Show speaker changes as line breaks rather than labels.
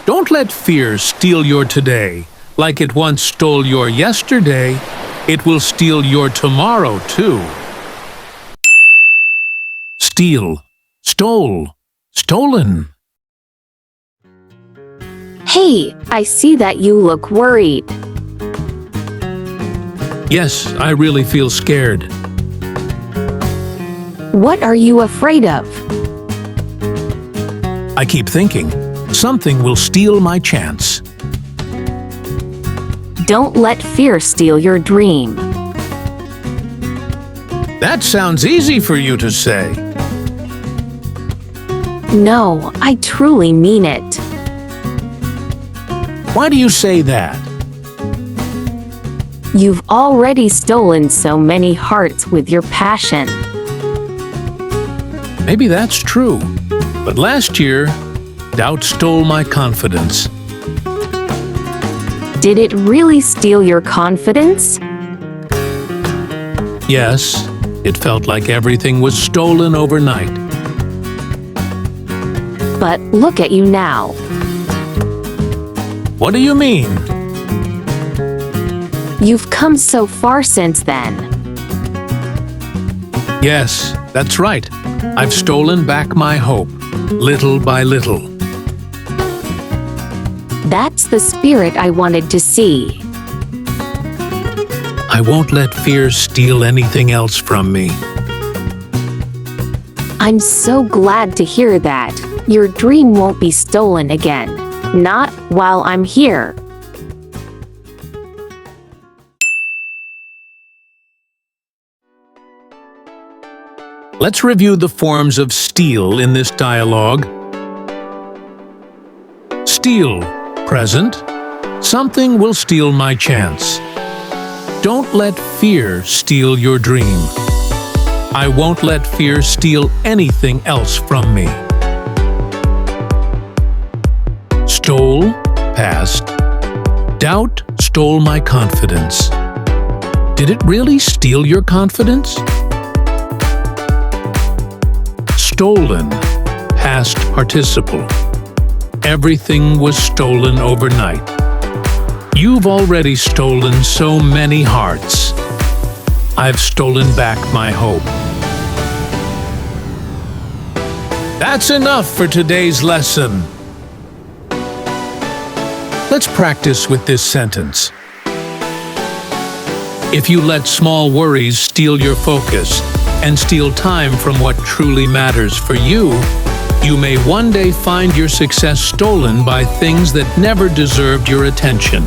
Don't let fear steal your today. Like it once stole your yesterday, it will steal your tomorrow too. Steal, stole, stolen.
Hey, I see that you look worried.
Yes, I really feel scared.
What are you afraid of?
I keep thinking, something will steal my chance.
Don't let fear steal your dream.
That sounds easy for you to say.
No, I truly mean it.
Why do you say that?
You've already stolen so many hearts with your passion.
Maybe that's true. But last year, doubt stole my confidence.
Did it really steal your confidence?
Yes, it felt like everything was stolen overnight.
But look at you now.
What do you mean?
You've come so far since then.
Yes, that's right. I've stolen back my hope, little by little.
That's the spirit I wanted to see.
I won't let fear steal anything else from me.
I'm so glad to hear that. Your dream won't be stolen again. Not while I'm here.
Let's review the forms of steal in this dialogue. Steal, present. Something will steal my chance. Don't let fear steal your dream. I won't let fear steal anything else from me. Stole, past. Doubt stole my confidence. Did it really steal your confidence? Stolen, past participle. Everything was stolen overnight. You've already stolen so many hearts. I've stolen back my hope. That's enough for today's lesson. Let's practice with this sentence. If you let small worries steal your focus and steal time from what truly matters for you, you may one day find your success stolen by things that never deserved your attention.